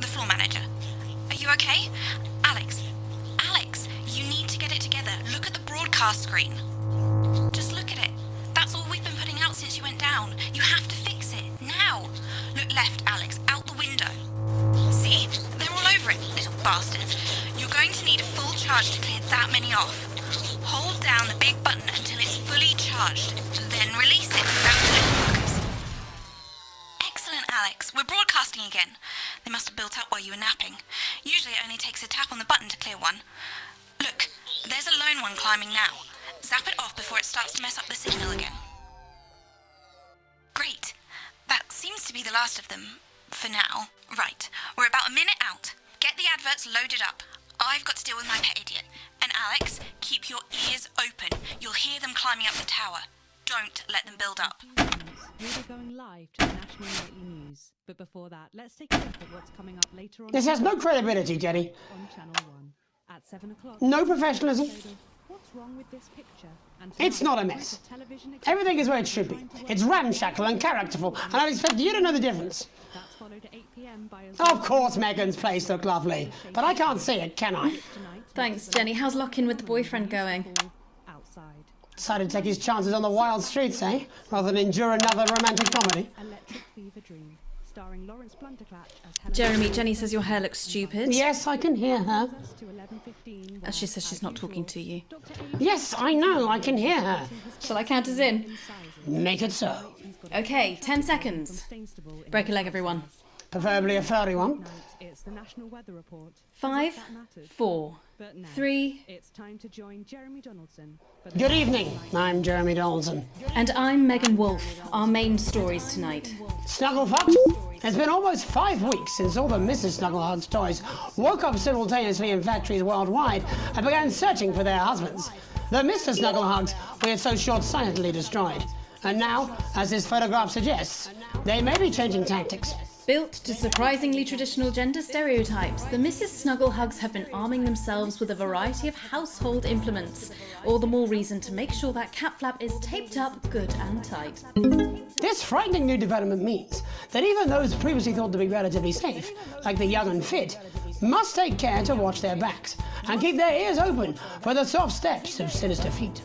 floor manager. Are you okay? Alex, you need to get it together. Look at the broadcast screen. Just look at it. That's all we've been putting out since you went down. You have to fix it, now. Look left, Alex, out the window. See? They're all over it, little bastards. You're going to need a full charge to clear that many off. Hold down the big button until it's fully charged, then release it without the little fuckers. Excellent, Alex. We're broadcasting again. They must have built up while you were napping. Usually it only takes a tap on the button to clear one. Look, there's a lone one climbing now. Zap it off before it starts to mess up the signal again. Great. That seems to be the last of them, for now. Right, we're about a minute out. Get the adverts loaded up. I've got to deal with my pet idiot. And Alex, keep your ears open. You'll hear them climbing up the tower. Don't let them build up. We'll be going live to the National Nightly News. But before that, let's take a look at what's coming up later on. This has no credibility, Jenny. On Channel 1 at 7 o'clock. No professionalism. What's wrong with this picture? And It's not a mess. Everything is where it should be. It's ramshackle and characterful, and I expect you to know the difference. That's followed at 8 p.m. by Of course Megan's place looked lovely, but I can't see it, can I? Thanks, Jenny. How's lock-in with the boyfriend going? Outside. Decided to take his chances on the wild streets, eh? Rather than endure another romantic comedy. Electric Fever Dream, starring Lawrence Blunderclatch as Helen. Jeremy, Jenny says your hair looks stupid. Yes, I can hear her. To 11:15, As she says she's not talking to you. Yes, I know, I can hear her. Shall I count us in? Make it so. Okay, 10 seconds. Break a leg, everyone. Preferably a furry one. It's the National Weather Report. 5, 4, But now, 3, it's time to join Jeremy Donaldson. For Good evening, I'm Jeremy Donaldson. and I'm Megan Wolfe. Our main stories tonight. Snugglefucked? It's been almost 5 weeks since all the Mrs. Snugglehugs toys woke up simultaneously in factories worldwide and began searching for their husbands. The Mr. Snugglehugs we had so short-sightedly destroyed. And now, as this photograph suggests, they may be changing tactics. Built to surprisingly traditional gender stereotypes, the Mrs. Snugglehugs have been arming themselves with a variety of household implements. All the more reason to make sure that cat flap is taped up good and tight. This frightening new development means that even those previously thought to be relatively safe, like the young and fit, must take care to watch their backs and keep their ears open for the soft steps of sinister feet.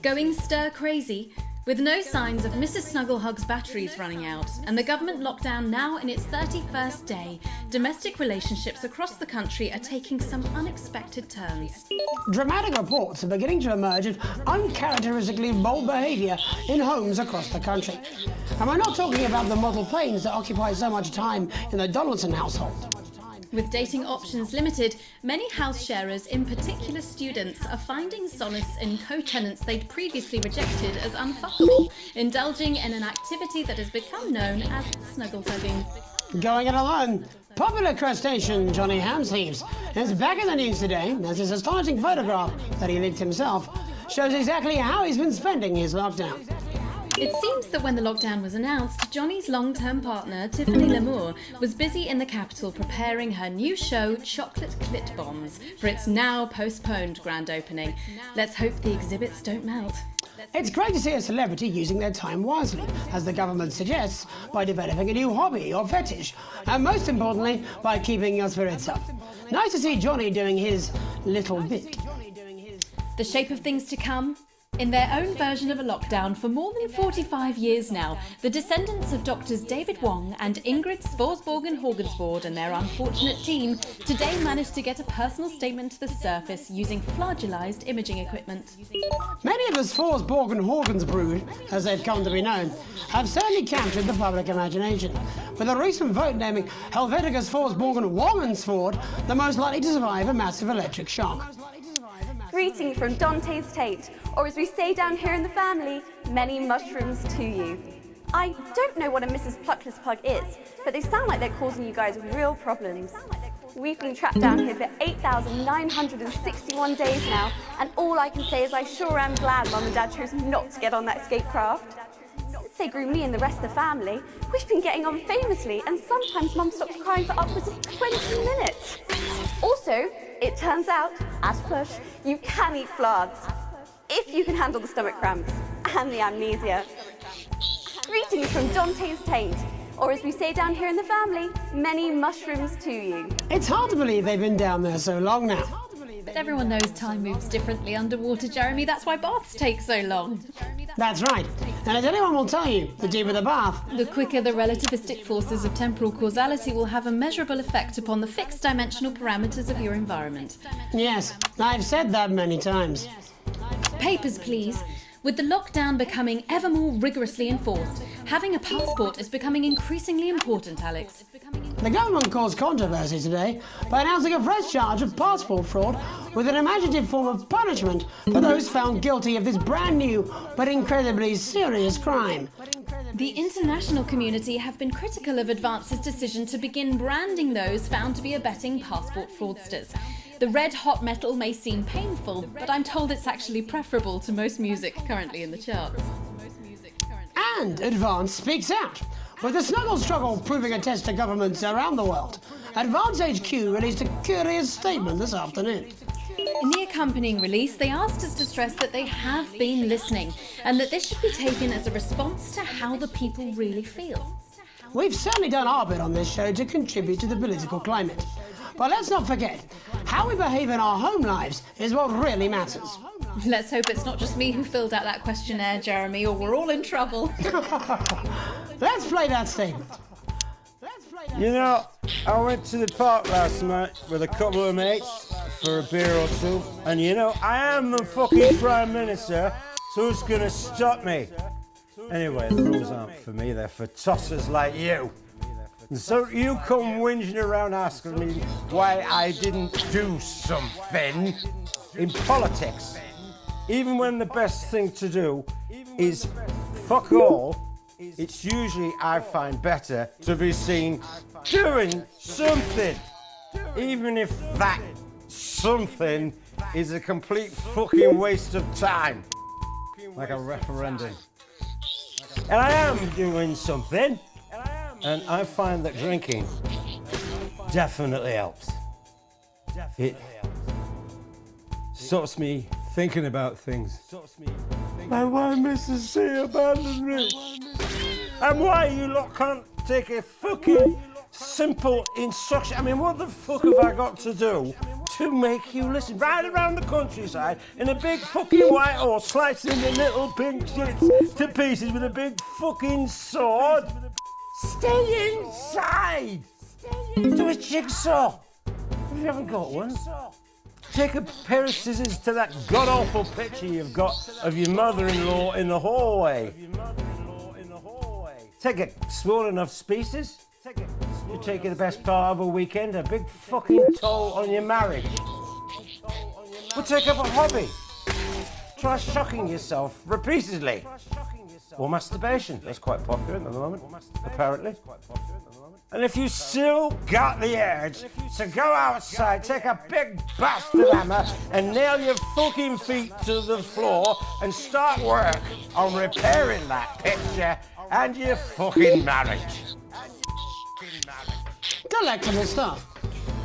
Going stir crazy, with no signs of Mrs. Snugglehug's batteries running out, and the government lockdown now in its 31st day, domestic relationships across the country are taking some unexpected turns. Dramatic reports are beginning to emerge of uncharacteristically bold behaviour in homes across the country. And we're not talking about the model planes that occupy so much time in the Donaldson household. With dating options limited, many house sharers, in particular students, are finding solace in co-tenants they'd previously rejected as unfuckable, indulging in an activity that has become known as snuggle hugging. Going it alone, popular crustacean Johnny Hamsleeves is back in the news today as his astonishing photograph that he leaked himself shows exactly how he's been spending his lockdown. It seems that when the lockdown was announced, Johnny's long-term partner, Tiffany Lamour, was busy in the capital preparing her new show, Chocolate Clit Bombs, for its now postponed grand opening. Let's hope the exhibits don't melt. It's great to see a celebrity using their time wisely, as the government suggests, by developing a new hobby or fetish, and most importantly, by keeping your spirits up. Nice to see Johnny doing his little bit. The shape of things to come? In their own version of a lockdown for more than 45 years now, the descendants of Doctors David Wong and Ingrid Svorsborgen-Horgensvoord and their unfortunate team today managed to get a personal statement to the surface using flagellized imaging equipment. Many of the Svorsborgen-Horgens brood, as they've come to be known, have certainly captured the public imagination, with a recent vote naming Helvetica Svorsborgen-Wongensvoord the most likely to survive a massive electric shock. Greeting from Dante's Tate, or as we say down here in the family, many mushrooms to you. I don't know what a Mrs. Pluckless Pug is, but they sound like they're causing you guys real problems. We've been trapped down here for 8,961 days now, and all I can say is I sure am glad Mum and Dad chose not to get on that escape craft. Since they grew me and the rest of the family, we've been getting on famously, and sometimes Mum stops crying for upwards of 20 minutes. Also, it turns out, as push, you can eat flards, if you can handle the stomach cramps and the amnesia. Greetings from Dante's Tate. or as we say down here in the family, many mushrooms to you. It's hard to believe they've been down there so long now. But everyone knows time moves differently underwater, Jeremy. That's why baths take so long. That's right. And as anyone will tell you, the deeper the bath, The quicker the relativistic forces of temporal causality will have a measurable effect upon the fixed dimensional parameters of your environment. yes, I've said that many times. Papers, please. With the lockdown becoming ever more rigorously enforced, having a passport is becoming increasingly important, Alex. The government caused controversy today by announcing a fresh charge of passport fraud with an imaginative form of punishment for those found guilty of this brand new but incredibly serious crime. The international community have been critical of Advance's decision to begin branding those found to be abetting passport fraudsters. The red hot metal may seem painful, but I'm told it's actually preferable to most music currently in the charts. And Advance speaks out. With the snuggle struggle proving a test to governments around the world, Advance HQ released a curious statement this afternoon. In the accompanying release, they asked us to stress that they have been listening and that this should be taken as a response to how the people really feel. We've certainly done our bit on this show to contribute to the political climate. But let's not forget, how we behave in our home lives is what really matters. Let's hope it's not just me who filled out that questionnaire, Jeremy, or we're all in trouble. Let's play that statement. You know, I went to the park last night with a couple of mates for a beer or two, and you know, I am the fucking Prime Minister, so who's gonna stop me? Anyway, the rules aren't for me, they're for tossers like you. And so you come whinging around asking me why I didn't do something in politics, even when the best thing to do is fuck all. It's usually, I find, better to be seen doing something, even if that something is a complete fucking waste of time, like a referendum. And I am doing something, and I find that drinking definitely helps. It stops me thinking about things. Like why Mrs. C abandoned me. And why you lot can't take a fucking simple instruction. I mean, what the fuck have I got to do to make you listen? Ride around the countryside in a big fucking white horse, slicing the little pink shits to pieces with a big fucking sword. Stay inside. Do a jigsaw. If you haven't got one. Take a pair of scissors to that god-awful picture you've got of your mother-in-law in the hallway. Take a small enough species to take you the best part of a weekend, a big fucking toll on your marriage. Or take up a hobby. Try shocking yourself repeatedly. Or masturbation. That's quite popular at the moment, apparently. And if you still got the urge to go outside, take a big bastard hammer and nail your fucking feet to the floor and start work on repairing that picture and your fucking marriage. Delectable stuff.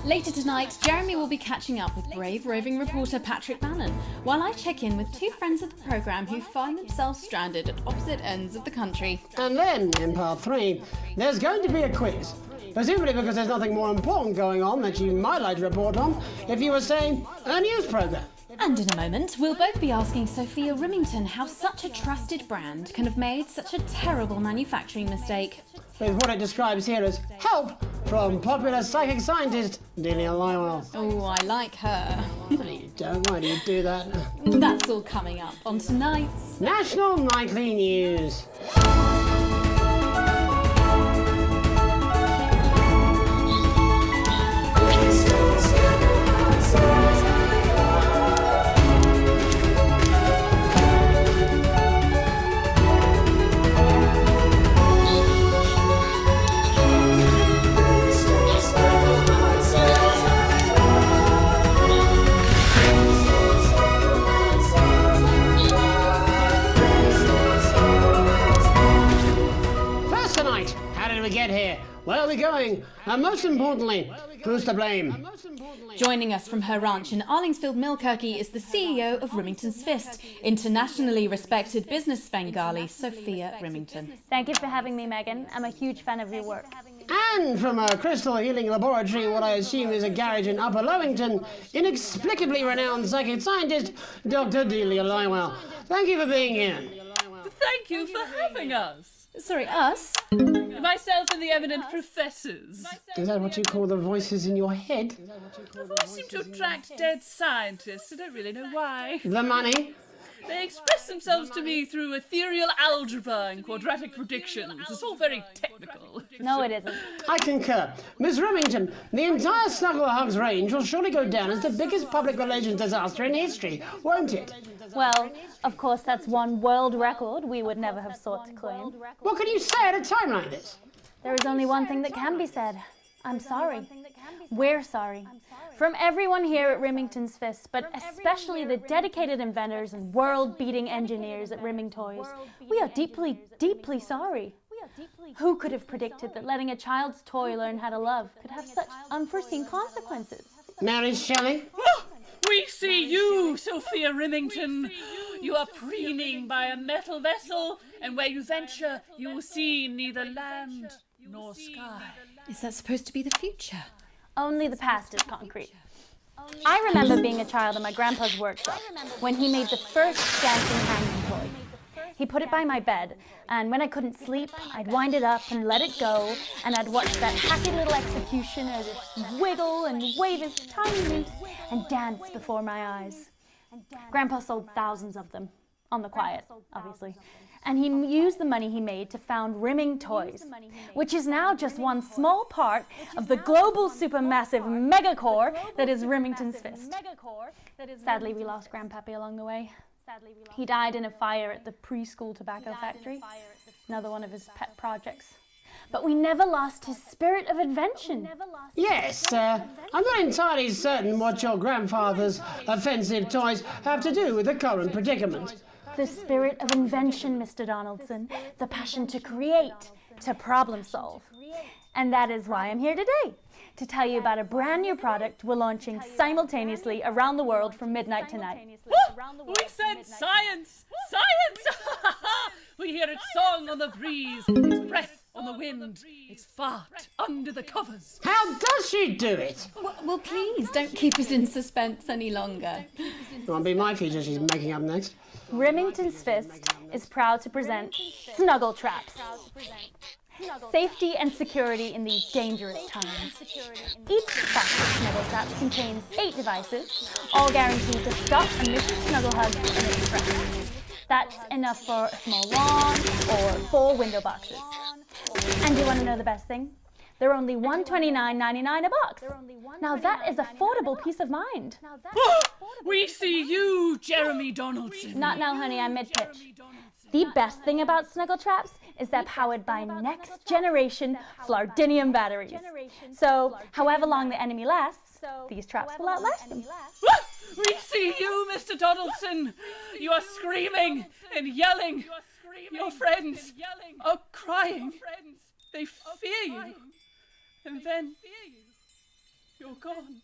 Later tonight, Jeremy will be catching up with brave roving reporter Patrick Bannon, while I check in with two friends of the programme who find themselves stranded at opposite ends of the country. And then, in part 3, there's going to be a quiz. Presumably because there's nothing more important going on that you might like to report on if you were, say, a news programme. And in a moment, we'll both be asking Sophia Rimington how such a trusted brand can have made such a terrible manufacturing mistake. With what it describes here as help from popular psychic scientist Delia Lywell. Oh, I like her. No, you don't. Why do you do that? That's all coming up on tonight's National Nightly News. And most importantly, who's to blame? Joining us from her ranch in Arlingsfield, Milkirky is the CEO of Rimington's Fist, internationally respected business Svengali, Sophia Rimington. Thank you for having me, Megan. I'm a huge fan of your work. And from a crystal healing laboratory, what I assume is a garage in Upper Lowington, inexplicably renowned psychic scientist, Dr. Delia Lywell. Thank you for being here. Thank you for having us. Sorry, us? Myself and the eminent professors. Is that what you call the voices in your head? The voice seem to attract dead scientists. I don't really know why. The money? They express themselves to me through ethereal algebra and quadratic predictions. It's all very technical. No, it isn't. I concur. Miss Remington, the entire Snugglehugs range will surely go down as the biggest public relations disaster in history, won't it? Well, of course, that's one world record we would never have sought to claim. What can you say at a time like this? There is only one thing that can be said. I'm sorry. We're sorry. From everyone here at Rimington's Fist, but especially the dedicated inventors and world-beating engineers at Rimming Toys, we are deeply, deeply sorry. Who could have predicted that letting a child's toy learn how to love could have such unforeseen consequences? Mary Shelley? We see you, Sophia Rimington. You are preening by a metal vessel, and where you venture, you will see neither land nor sky. Is that supposed to be the future? Only the past is concrete. I remember being a child in my grandpa's workshop when he made the first dancing hanging toy. He put it by my bed, and when I couldn't sleep, I'd wind it up and let it go, and I'd watch that happy little executioner just wiggle and wave his tiny limbs and dance before my eyes. Grandpa sold thousands of them, on the quiet, obviously. And he used the money he made to found Rimming Toys, which is now just one small part of the global supermassive megacore that is Rimington's Fist. Sadly, we lost Grandpappy along the way. He died in a fire at the preschool tobacco factory, another one of his pet projects. But we never lost his spirit of invention. Yes, I'm not entirely certain what your grandfather's offensive toys have to do with the current predicament. The spirit of invention, Mr. Donaldson. The passion to create, to problem solve. And that is why I'm here today, to tell you about a brand new product we're launching simultaneously around the world from midnight tonight. We said science! Science! We hear its song on the breeze, its breath on the wind, its fart under the covers. How does she do it? Well, please, don't keep us in suspense any longer. It won't be my feature she's making up next. Rimington's Fist is proud to present Snuggle Traps. Safety and security in these dangerous times. Each box of Snuggle Traps contains 8 devices, all guaranteed to stop a Mrs. Snugglehug in its tracks. That's enough for a small lawn or 4 window boxes. And you want to know the best thing? They're only $129.99 a box. Now that is affordable peace of mind. We see you, Jeremy Donaldson. Not now, honey, I'm mid-pitch. The best thing about Snuggle Traps is they're powered by next generation Flardinium batteries. So, however long the enemy lasts, these traps will outlast them. We see you, Mr. Donaldson. You are screaming and yelling. Your friends are crying. They fear you. And then you're gone.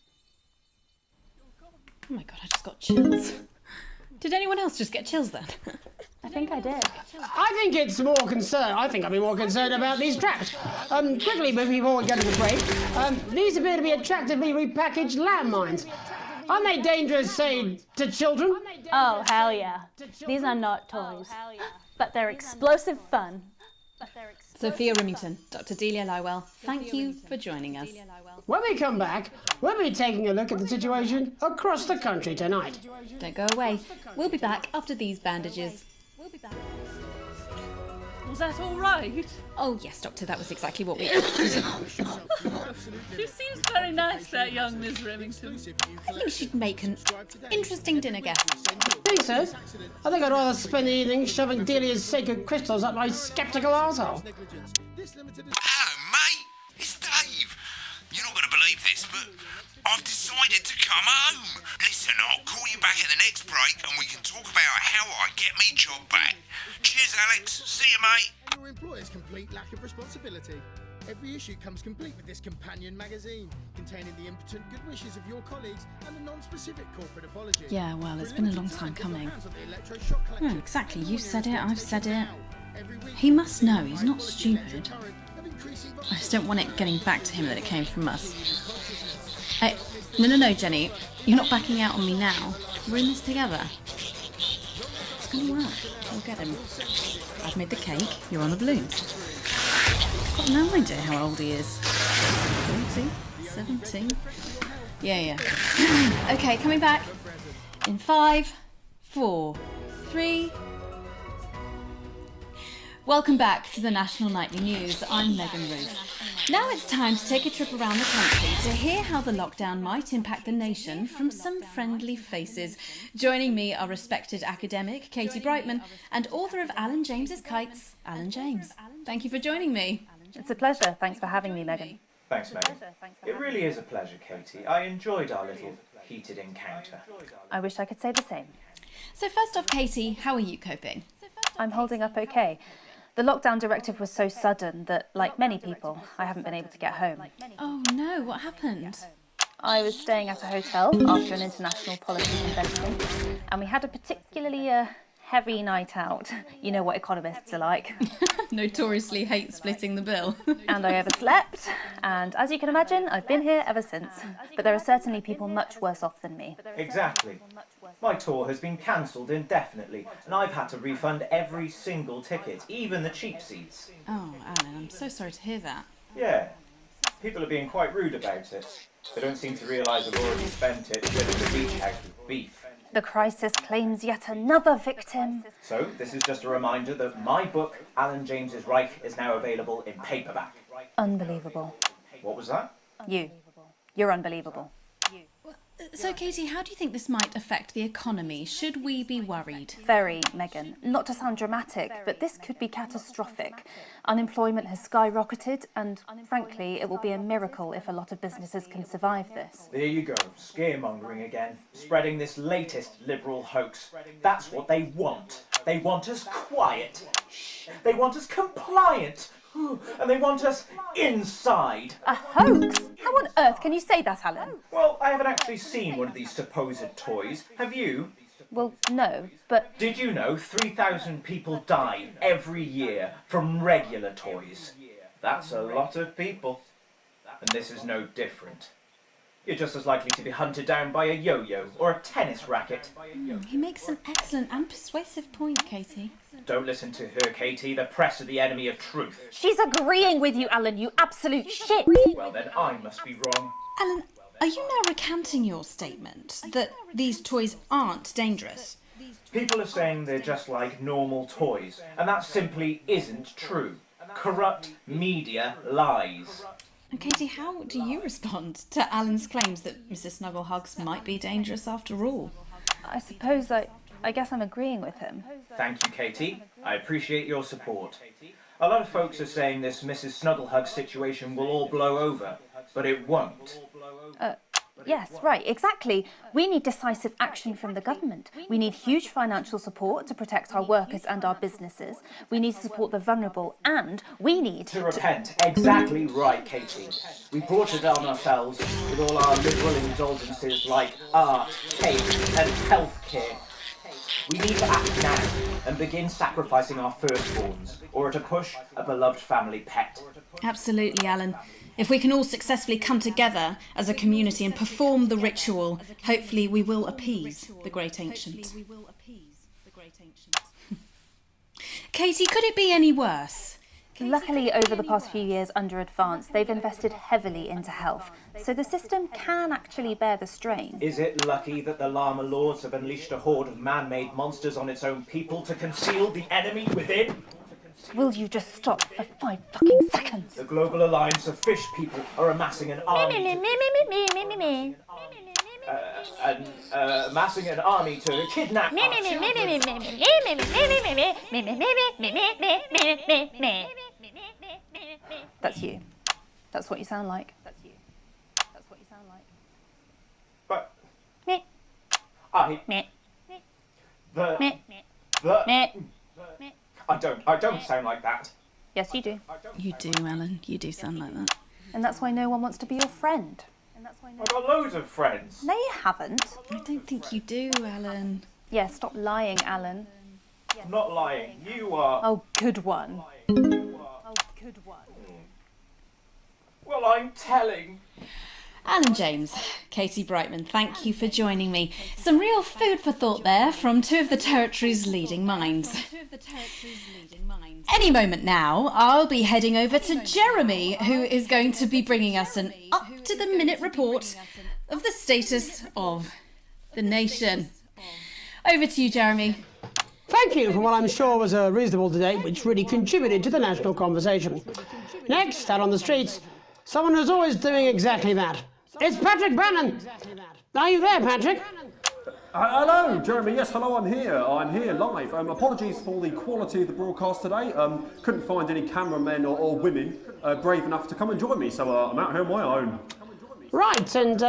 Oh my god, I just got chills. Did anyone else just get chills then? I think I did. I think it's more concerned. I think I'd be more concerned about these traps. Quickly, before we go to the break, these appear to be attractively repackaged landmines. Aren't they dangerous, say, to children? Oh, hell yeah. These are not toys. But they're explosive fun. Sophia Rimington, Dr. Delia Lywell, thank you for joining us. When we come back, we'll be taking a look at the situation across the country tonight. Don't go away. We'll be back after these bandages. Was that all right? Oh yes, Doctor, that was exactly what we... She seems very nice, that young Miss Remington. I think she'd make an interesting dinner guest. Think so? I think I'd rather spend the evening shoving Delia's sacred crystals up my sceptical arsehole. Hello, mate. It's Dave. You're not going to believe this, but I've decided to come home. Listen, I'll call you back at the next break and we can talk about how I get me job back. Cheers, Alex. See you, mate. Your employer's complete lack of responsibility. Every issue comes complete with this companion magazine, containing the impotent good wishes of your colleagues and a non-specific corporate apology. Yeah, well, it's been a long time coming. No, exactly. You said it, I've said it. He must know, he's not stupid. I just don't want it getting back to him that it came from us. Hey, no, Jenny. You're not backing out on me now. We're in this together. It's gonna work. We'll get him. I've made the cake, you're on the balloons. I've got no idea how old he is. 40? 17? Yeah. Okay, coming back. In 5, 4, 3... Welcome back to the National Nightly News. I'm Megan Ruth. Now it's time to take a trip around the country to hear how the lockdown might impact the nation from some friendly faces. Joining me are respected academic Katie Brightman and author of Alan James's Kites, Alan James. Thank you for joining me. It's a pleasure. Thanks for having me, Megan. Thanks, Megan. It really is a pleasure, Katie. I enjoyed our little heated encounter. I wish I could say the same. So first off, Katie, how are you coping? I'm holding up okay. The lockdown directive was so sudden that, like many people, I haven't been able to get home. Oh no, what happened? I was staying at a hotel after an international policy convention, and we had a particularly heavy night out. You know what economists are like. Notoriously hate splitting the bill. And I overslept, and as you can imagine, I've been here ever since. But there are certainly people much worse off than me. Exactly. My tour has been cancelled indefinitely, and I've had to refund every single ticket, even the cheap seats. Oh, Alan, I'm so sorry to hear that. Yeah. People are being quite rude about it. They don't seem to realise I've already spent it filling the beach house with beef. The crisis claims yet another victim. So, this is just a reminder that my book, Alan James's Reich, is now available in paperback. Unbelievable. What was that? You're unbelievable. So, Katie, how do you think this might affect the economy? Should we be worried? Very, Megan. Not to sound dramatic, but this could be catastrophic. Unemployment has skyrocketed, and frankly, it will be a miracle if a lot of businesses can survive this. There you go, scaremongering again, spreading this latest liberal hoax. That's what they want. They want us quiet. They want us compliant. And they want us inside. A hoax? How on earth can you say that, Alan? Well, I haven't actually seen one of these supposed toys. Have you? Well, no, but... Did you know 3,000 people die every year from regular toys? That's a lot of people. And this is no different. You're just as likely to be hunted down by a yo-yo or a tennis racket. He makes an excellent and persuasive point, Katie. Don't listen to her, Katie. The press are the enemy of truth. She's agreeing with you, Alan, you absolute shit! Well, then I must be wrong. Alan, are you now recanting your statement that these toys aren't dangerous? People are saying they're just like normal toys, and that simply isn't true. Corrupt media lies. And Katie, how do you respond to Alan's claims that Mrs. Snugglehugs might be dangerous after all? I suppose I guess I'm agreeing with him. Thank you, Katie. I appreciate your support. A lot of folks are saying this Mrs. Snugglehug situation will all blow over, but it won't. Yes, right, exactly. We need decisive action from the government. We need huge financial support to protect our workers and our businesses. We need to support the vulnerable, and we need to repent. Exactly right, Katie. We brought it on ourselves with all our liberal indulgences like art, cake and healthcare. We need to act now and begin sacrificing our firstborns, or at a push, a beloved family pet. Absolutely, Alan. If we can all successfully come together as a community and perform the ritual, hopefully we will appease the great ancient. Katie, could it be any worse? Luckily, over the past few years under Advance, they've invested heavily into health, so the system can actually bear the strain. Is it lucky that the Llama Lords have unleashed a horde of man-made monsters on its own people to conceal the enemy within? Will you just stop for 5 fucking seconds? The Global Alliance of Fish People are amassing an army amassing an army to kidnap our children. That's you. That's what you sound like. But Me. I don't sound like that. Yes, you do. You do, Ellen. You do sound like that. And that's why no one wants to be your friend. I've got loads of friends. No, you haven't. I don't think you do, Ellen. Yeah, stop lying, Alan. I'm not lying. You are. Oh, good one. Well, I'm telling. Alan James, Katie Brightman, thank you for joining me. Some real food for thought there from two of the territory's leading minds. Any moment now, I'll be heading over to Jeremy, who is going to be bringing us an up-to-the-minute report of the status of the nation. Over to you, Jeremy. Thank you for what I'm sure was a reasonable debate which really contributed to the national conversation. Next, out on the streets, someone who's always doing exactly that. It's Patrick Bannon. Are you there, Patrick? Hello, Jeremy. Yes, hello, I'm here. I'm here live. Apologies for the quality of the broadcast today. Couldn't find any cameramen or women brave enough to come and join me, so I'm out here on my own. Right, and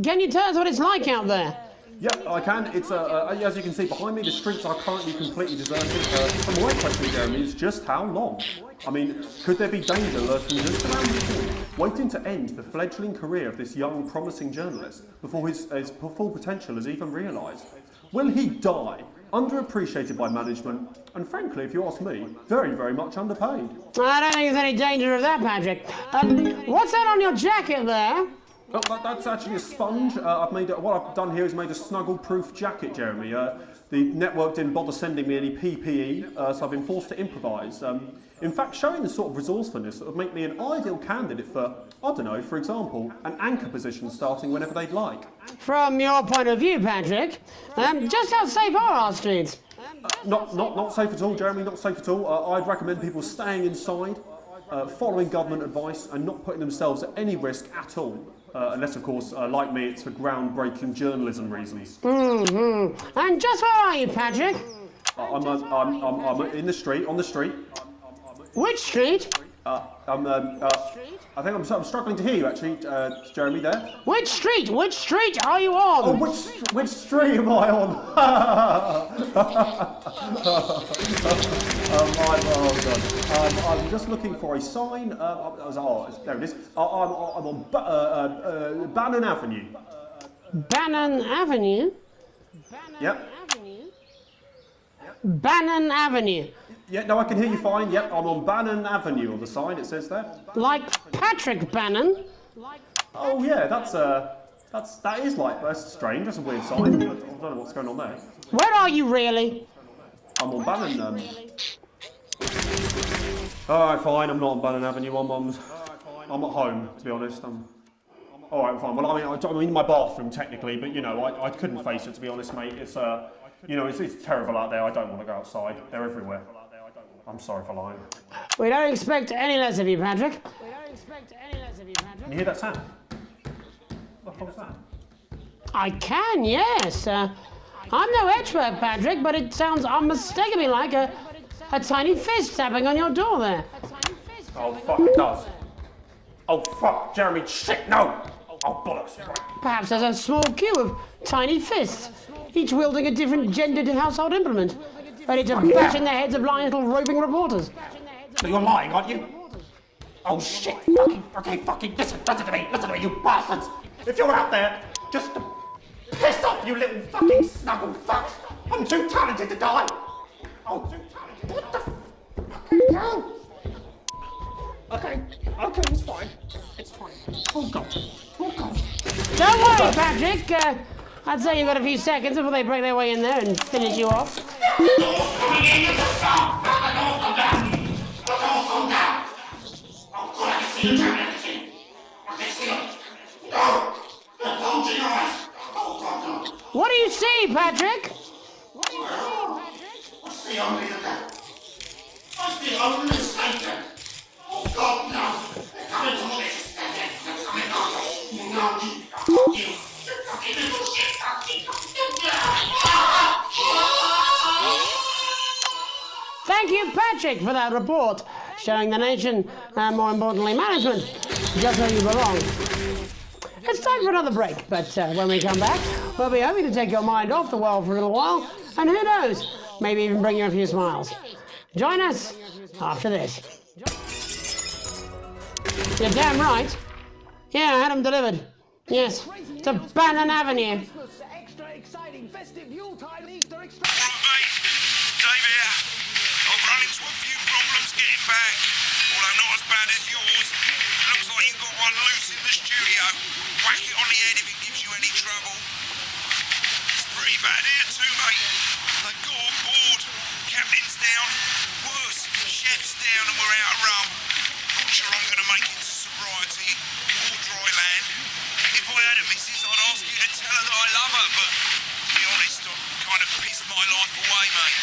can you tell us what it's like out there? Yeah, I can. It's as you can see behind me, the streets are currently completely deserted. And my question, Jeremy, is just how long? I mean, could there be danger lurking just around the corner, waiting to end the fledgling career of this young, promising journalist before his full potential is even realised? Will he die, underappreciated by management, and frankly, if you ask me, very, very much underpaid? I don't think there's any danger of that, Patrick. What's that on your jacket there? Oh, that's actually a sponge. What I've done here is made a snuggle-proof jacket, Jeremy. The network didn't bother sending me any PPE, so I've been forced to improvise. In fact, showing the sort of resourcefulness that would make me an ideal candidate for, I don't know, for example, an anchor position starting whenever they'd like. From your point of view, Patrick, just how safe are our streets? Not safe at all, Jeremy, not safe at all. I'd recommend people staying inside, following government advice and not putting themselves at any risk at all. Unless, of course, like me, it's for groundbreaking journalism reasons. Mm-hmm. And just where are you, Patrick? I'm in the street, on the street. Which street? I think I'm struggling to hear you, actually, Jeremy, there. Which street? Which street are you on? Oh, which street am I on? I'm just looking for a sign. There it is. I'm on Bannon Avenue. Bannon Avenue? Yep. Bannon Avenue. Yeah, no, I can hear you fine. Yep, I'm on Bannon Avenue on the sign, it says there. Like Patrick Bannon? Oh yeah, that is like, that's strange, that's a weird sign. I don't know what's going on there. Where are you really? I'm on Bannon. Alright, fine, I'm not on Bannon Avenue, I'm at home, to be honest. Alright, fine. Well, I'm in my bathroom technically, but you know, I couldn't face it, to be honest, mate. It's it's terrible out there. I don't want to go outside. They're everywhere. I'm sorry for lying. We don't expect any less of you, Patrick. Can you hear that sound? What the hell was that? I can, yes. I'm no expert, Patrick, but it sounds unmistakably like a tiny fist tapping on your door there. Oh, fuck, it does. Oh, fuck, Jeremy, shit, no! Oh, bollocks. Perhaps there's a small queue of tiny fists, each wielding a different gendered household implement, ready to bash in the heads of lying little roving reporters. So you're lying, aren't you? Oh, shit, fucking, listen to me, you bastards! If you're out there, just to piss off, you little fucking snuggle fucks! I'm too talented to die! Oh, too talented. What the fucking hell? Okay, it's fine. It's fine. Oh, God. Don't worry, Patrick. I'd say you've got a few seconds before they break their way in there and finish you off. What do you see, Patrick? I see only the devil. I see only Satan. Oh God, no! They're coming to all this. They're coming over. You know me. You fucking little shit. Thank you, Patrick, for that report, showing the nation, and more importantly, management, just where you belong. It's time for another break, but when we come back, we'll be hoping to take your mind off the world for a little while, and who knows, maybe even bring you a few smiles. Join us after this. You're damn right. Yeah, I had them delivered. Yes, to Bannon Avenue. Extra exciting festive Yuletide Easter extra. Right, mate. Dave here. I've run into a few problems getting back, although not as bad as yours. It looks like you've got one loose in the studio. Whack it on the head if it gives you any trouble. It's pretty bad here too, mate. They've got on board. Captain's down. Worse, chef's down and we're out of rum. Not sure I'm going to make it to sobriety or dry land. If I had a missus, I'd ask you to tell her that I love her, but to be honest, I've kind of pissed my life away, mate.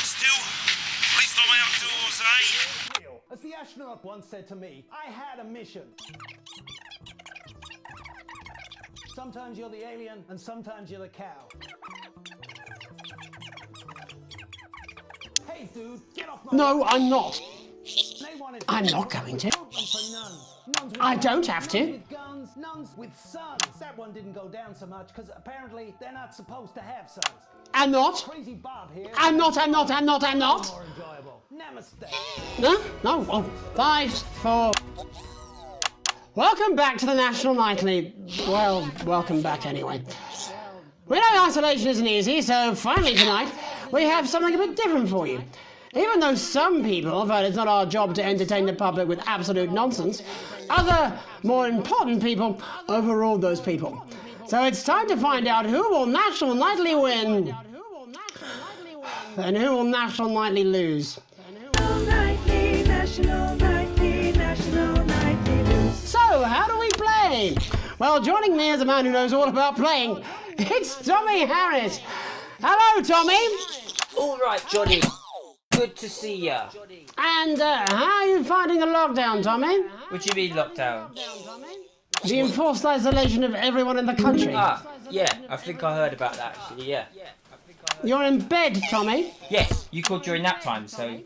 Still, at least I'm outdoors, eh? As the astronaut once said to me, I had a mission. Sometimes you're the alien and sometimes you're the cow. Hey dude, get off my... No, I'm not. They wanted I'm not going to. for nuns. Nuns with I guns, don't have to. nuns with guns, nuns with sons. That one didn't go down so much because apparently they're not supposed to have sons. I'm not. Crazy Bob here. I'm not. More enjoyable. Namaste. No, no. Oh, 5, 4. Welcome back to the National Nightly. Well, welcome back anyway. We know isolation isn't easy, so finally tonight we have something a bit different for you. Even though some people felt it's not our job to entertain the public with absolute nonsense, other, more important people overruled those people. So it's time to find out who will National Nightly win and who will National Nightly lose. So, how do we play? Well, joining me is a man who knows all about playing. It's Tommy Harris. Hello, Tommy. All right, Johnny. Good to see ya. And how are you finding the lockdown, Tommy? What do you mean lockdown? The enforced isolation of everyone in the country. Ah, yeah, I think I heard about that actually, yeah. You're in bed, Tommy? Yes, you called during nap time, so...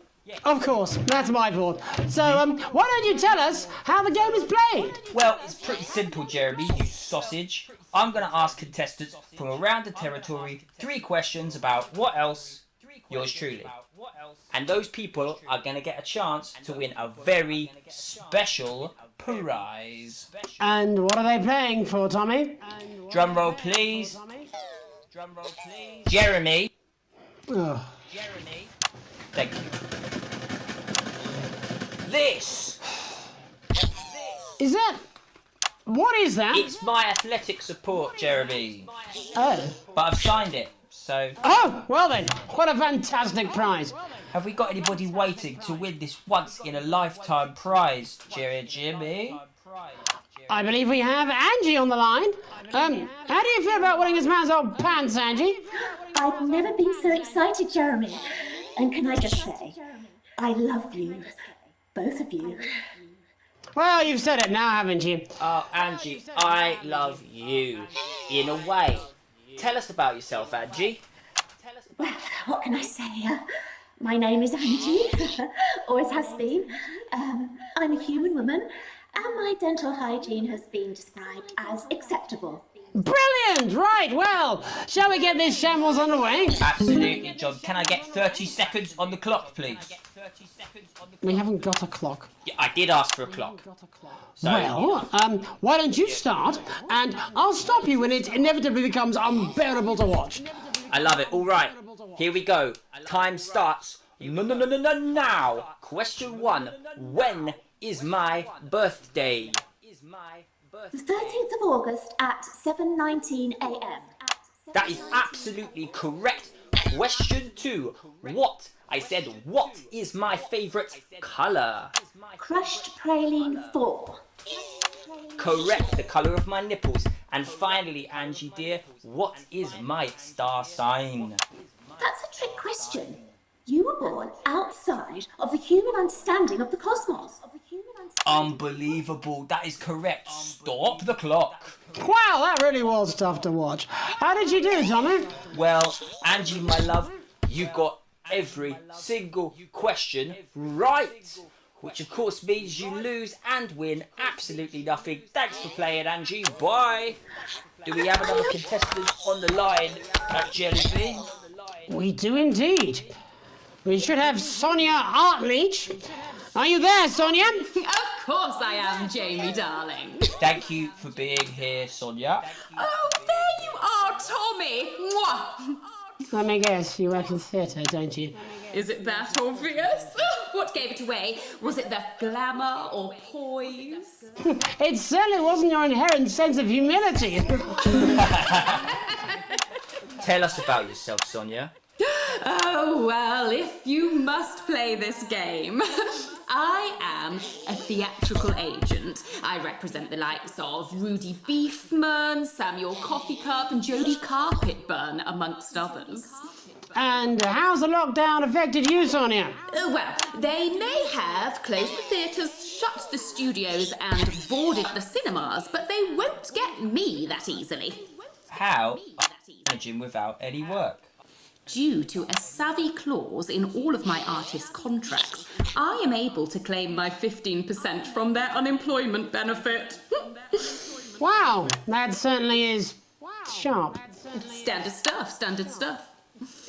Of course, that's my fault. So, why don't you tell us how the game is played? Well, it's pretty simple, Jeremy, you sausage. I'm going to ask contestants from around the territory 3 questions about what else, yours truly. And those people are going to get a chance to win a very special prize. And what are they playing for, Tommy? Drum roll, please. Drum roll, please. Jeremy. Oh. Jeremy. Thank you. This. Is that... What is that? It's my athletic support, Jeremy. Oh. But I've signed it, so... Oh, well then, what a fantastic prize. Have we got anybody waiting to win this once-in-a-lifetime prize, Jimmy? I believe we have Angie on the line. How do you feel about winning this man's old pants, Angie? I've never been so excited, Jeremy. And can I just say, I love you. Both of you. Well, you've said it now, haven't you? Oh, Angie, I love you. In a way. Tell us about yourself, Angie. Well, what can I say? My name is Angie. Always has been. I'm a human woman, and my dental hygiene has been described as acceptable. Brilliant! Right, well, shall we get this shambles underway? Absolutely, John. Can I get 30 seconds on the clock, please? We haven't got a clock. Yeah, I did ask for a clock. So, well, why don't you start, and I'll stop you when it inevitably becomes unbearable to watch. I love it. All right, here we go. Time starts now. Question 1. When is my birthday? The 13th of August at 7:19 a.m. That is absolutely correct. Question 2. What? I said, what is my favourite colour? Crushed praline 4. Correct, the colour of my nipples. And finally, Angie dear, what is my star sign? That's a trick question. You were born outside of the human understanding of the cosmos. Unbelievable, that is correct. Stop the clock. Wow, that really was tough to watch. How did you do, Tommy? Well, Angie, my love, you got every single question right. Which of course means you lose and win absolutely nothing. Thanks for playing, Angie. Bye. Do we have another contestant on the line at Jelly Bean? We do indeed. We should have Sonia Artleach. Are you there, Sonia? Of course I am, Jamie, darling. Thank you for being here, Sonia. Oh, there you are, Tommy. Mwah. Let me guess, you work in theatre, don't you? Is it that obvious? What gave it away? Was it the glamour or poise? It certainly wasn't your inherent sense of humility. Tell us about yourself, Sonia. Oh, well, if you must play this game. I am a theatrical agent. I represent the likes of Rudy Beefman, Samuel Coffeecup and Jodie Carpetburn, amongst others. And how's the lockdown affected you, Sonia? Well, they may have closed the theatres, shut the studios and boarded the cinemas, but they won't get me that easily. How are you managing without any work? Due to a savvy clause in all of my artist contracts, I am able to claim my 15% from their unemployment benefit. Wow, that certainly is sharp. Standard stuff, standard stuff.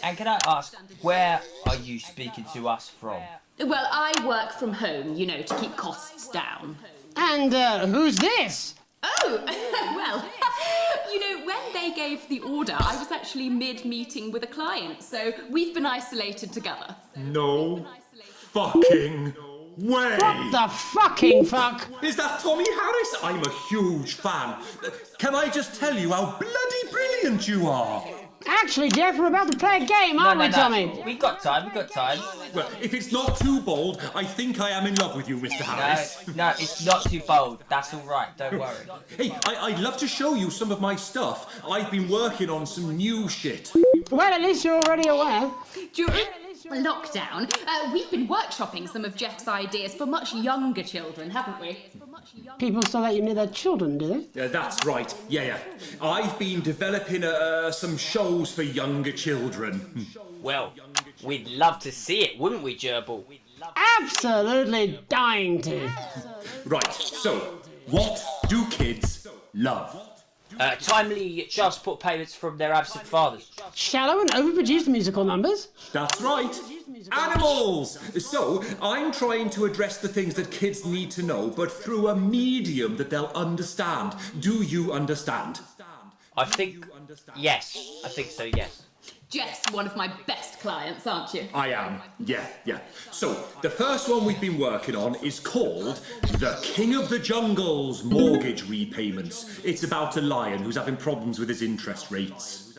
And can I ask, where are you speaking to us from? Well, I work from home, you know, to keep costs down. And who's this? Oh, well, you know, when they gave the order, I was actually mid-meeting with a client, so we've been isolated together. No fucking way! What the fucking fuck? Is that Tommy Harris? I'm a huge fan. Can I just tell you how bloody brilliant you are? Actually, Jeff, we're about to play a game, aren't we, Tommy? We got time. Well, if it's not too bold, I think I am in love with you, Mr. Harris. No, it's not too bold. That's all right, don't worry. Hey, I'd love to show you some of my stuff. I've been working on some new shit. Well, at least you're already aware. During lockdown, we've been workshopping some of Jeff's ideas for much younger children, haven't we? People still let you near their children, do they? That's right. Yeah. I've been developing some shows for younger children. Well, we'd love to see it, wouldn't we, Gerbil? Absolutely dying to. Right, so, what do kids love? Timely child support payments from their absent fathers. Shallow and overproduced musical numbers? That's right. Animals! So, I'm trying to address the things that kids need to know, but through a medium that they'll understand. Do you understand? I think so, yes. Jeff's one of my best clients, aren't you? I am, yeah. So, the first one we've been working on is called The King of the Jungle's Mortgage Repayments. It's about a lion who's having problems with his interest rates.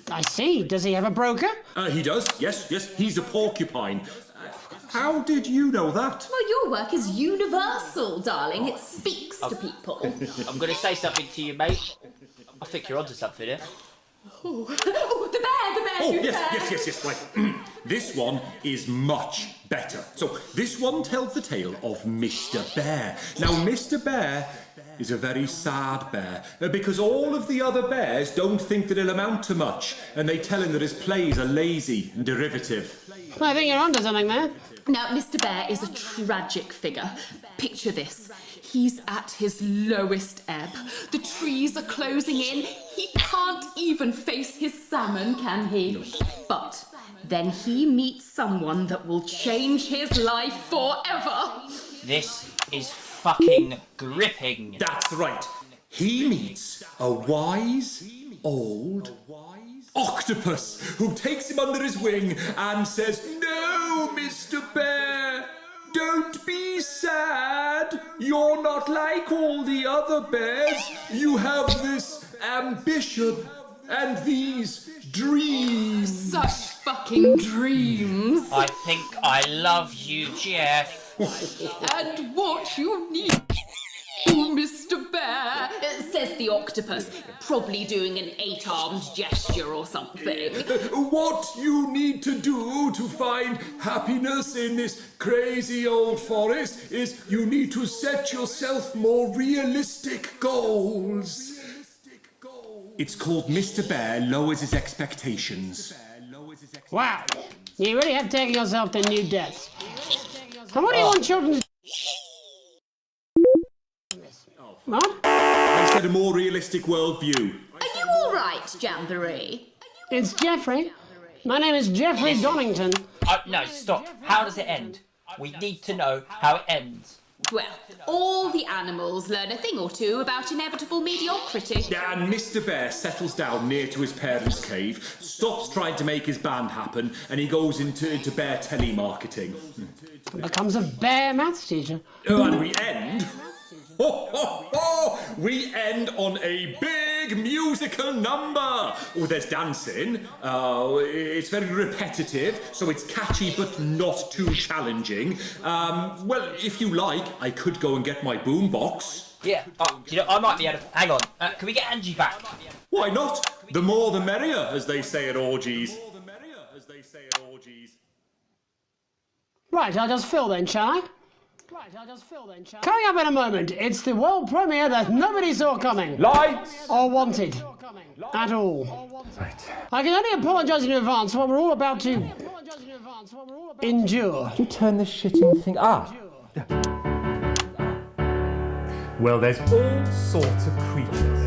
I see. Does he have a broker? He does, yes. He's a porcupine. How did you know that? Well, your work is universal, darling. It speaks to people. I'm going to say something to you, mate. I think you're onto something here. Oh, the bear, Yes. Right. This one is much better. So, this one tells the tale of Mr. Bear. Now, Mr. Bear is a very sad bear, because all of the other bears don't think that he'll amount to much, and they tell him that his plays are lazy and derivative. I think you're onto something there. Now, Mr. Bear is a tragic figure. Picture this. He's at his lowest ebb. The trees are closing in. He can't even face his salmon, can he? But then he meets someone that will change his life forever. This is fucking gripping. That's right. He meets a wise old octopus who takes him under his wing and says, "No, Mr. Bear, don't be sad. You're not like all the other bears. You have this ambition and these dreams." Such fucking dreams. I think I love you, Jeff. And what you need, Mr. Bear, says the octopus, probably doing an 8-armed gesture or something. What you need to do to find happiness in this crazy old forest is you need to set yourself more realistic goals. It's called Mr. Bear Lowers His Expectations. Wow, you really have taken yourself to new depths. And what do you want children to What? I said a more realistic worldview. Are you all right, Jamboree? It's Jeffrey. My name is Jeffrey Donington. No, stop. How does it end? We need to know how it ends. Well, all the animals learn a thing or two about inevitable mediocrity. And Mr. Bear settles down near to his parents' cave, stops trying to make his band happen, and he goes into bear telemarketing. Becomes a bear maths teacher. Oh, and we end... We end on a big musical number. Oh, there's dancing. It's very repetitive, so it's catchy but not too challenging. Well, if you like, I could go and get my boombox. Yeah, I might be able to... Hang on, can we get Angie back? Why not? The more the merrier, as they say at orgies. Right, I'll just fill then, shall I? Coming up in a moment, it's the world premiere that nobody saw coming. Lights! Or wanted. At all. Right. I can only apologise in advance for what we're all about to... endure. You turn this shitting thing... Well, there's all sorts of creatures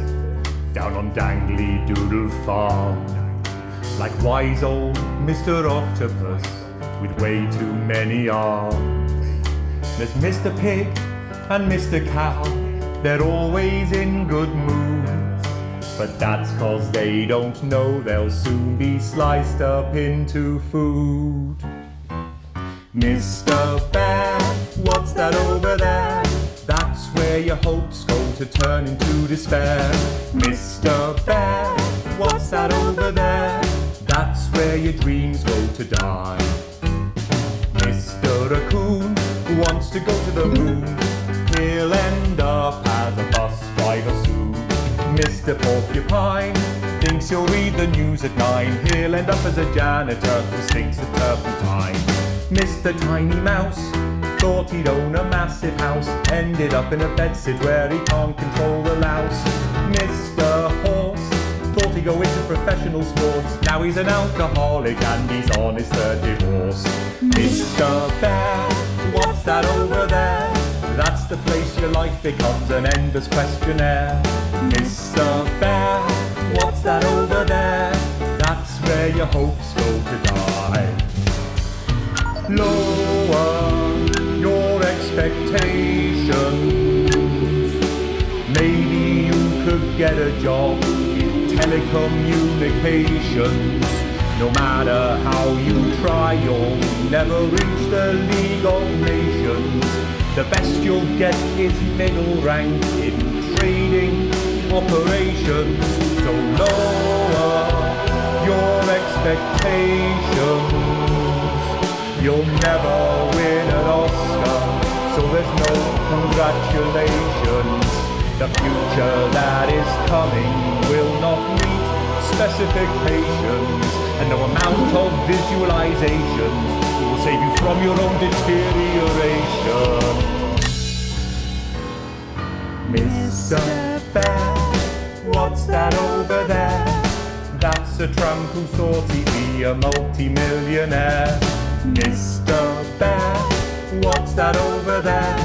down on Dangly Doodle Farm. Like wise old Mr. Octopus with way too many arms. There's Mr. Pig and Mr. Cow, they're always in good moods. But that's 'cause they don't know they'll soon be sliced up into food. Mr. Bear, what's that over there? That's where your hopes go to turn into despair. Mr. Bear, what's that over there? That's where your dreams go to die. Mr. Raccoon wants to go to the moon. He'll end up as a bus driver soon. Mr. Porcupine thinks he'll read the news at 9. He'll end up as a janitor who stinks of turpentine. Mr. Tiny Mouse thought he'd own a massive house, ended up in a bedsit where he can't control the louse. Mr. Horse thought he'd go into professional sports, now he's an alcoholic and he's on his third divorce. Mr. Bear, what's that over there? That's the place your life becomes an endless questionnaire. Mr. Bear, what's that over there? That's where your hopes go to die. Lower your expectations. Maybe you could get a job in telecommunications. No matter how you try, you'll never reach the League of Nations. The best you'll get is middle rank in trading operations. So lower your expectations. You'll never win an Oscar, so there's no congratulations. The future that is coming will not meet specifications, and no amount of visualizations will save you from your own deterioration. Mr. Bear, what's that over there? That's a tramp who thought he'd be a multi-millionaire. Mr. Bear, what's that over there?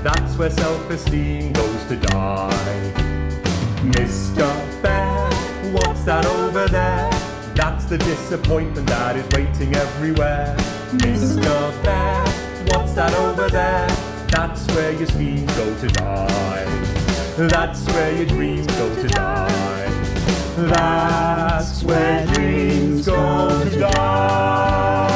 That's where self-esteem goes to die. Mr. Bear, what's that over there? That's the disappointment that is waiting everywhere. Mr. Bear, what's that over there? That's where your schemes go to die. That's where your dreams go to die. That's where dreams go to die.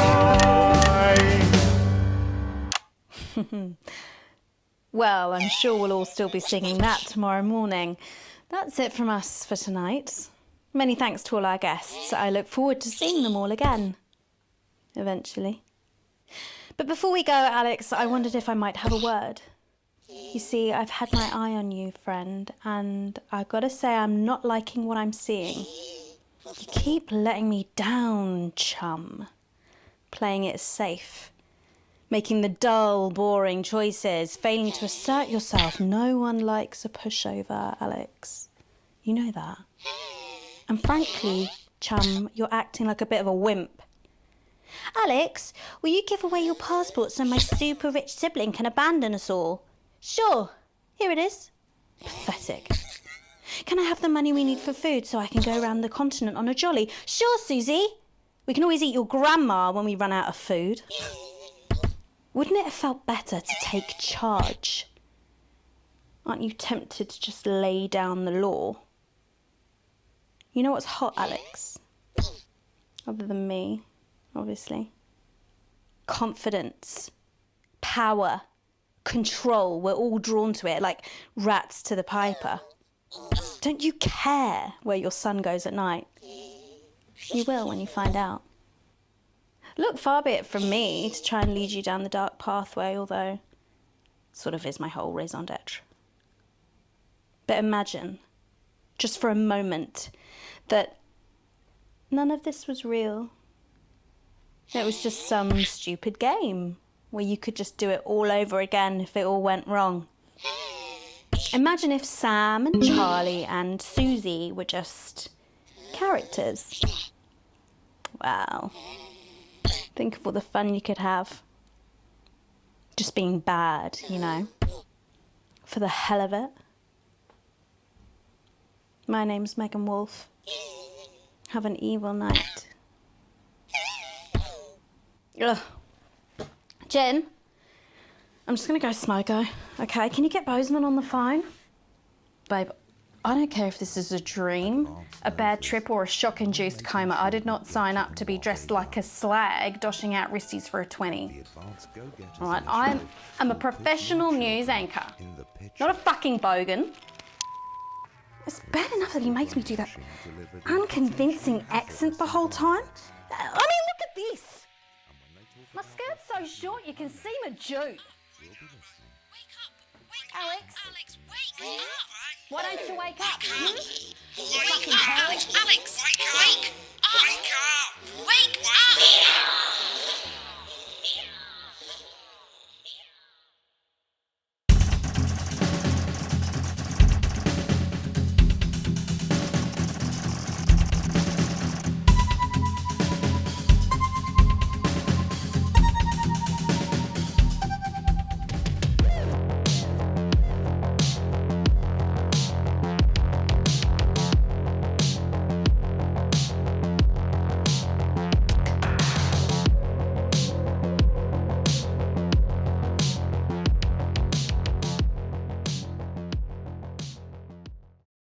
Well, I'm sure we'll all still be singing that tomorrow morning. That's it from us for tonight. Many thanks to all our guests. I look forward to seeing them all again. Eventually. But before we go, Alex, I wondered if I might have a word. You see, I've had my eye on you, friend, and I've got to say I'm not liking what I'm seeing. You keep letting me down, chum. Playing it safe. Making the dull, boring choices, failing to assert yourself. No one likes a pushover, Alex. You know that. And frankly, chum, you're acting like a bit of a wimp. Alex, will you give away your passport so my super rich sibling can abandon us all? Sure. Here it is. Pathetic. Can I have the money we need for food so I can go around the continent on a jolly? Sure, Susie. We can always eat your grandma when we run out of food. Wouldn't it have felt better to take charge? Aren't you tempted to just lay down the law? You know what's hot, Alex? Other than me, obviously. Confidence, power, control. We're all drawn to it like rats to the piper. Don't you care where your son goes at night? You will when you find out. Look, far be it from me to try and lead you down the dark pathway, although sort of is my whole raison d'etre. But imagine, just for a moment, that none of this was real. It was just some stupid game where you could just do it all over again if it all went wrong. Imagine if Sam and Charlie and Susie were just characters. Wow. Think of all the fun you could have. Just being bad, you know. For the hell of it. My name's Megan Wolf. Have an evil night. Ugh. Jen, I'm just gonna go smoko, okay? Can you get Bozeman on the phone? Babe, I don't care if this is a dream, a bad trip or a shock-induced coma. I did not sign up to be dressed like a slag doshing out wristies for a 20. All right, I'm a professional news anchor, not a fucking bogan. It's bad enough that he makes me do that unconvincing accent the whole time. I mean, look at this. My skirt's so short you can see my jute. Alex, wake up. Why don't you wake up? Alex, wake!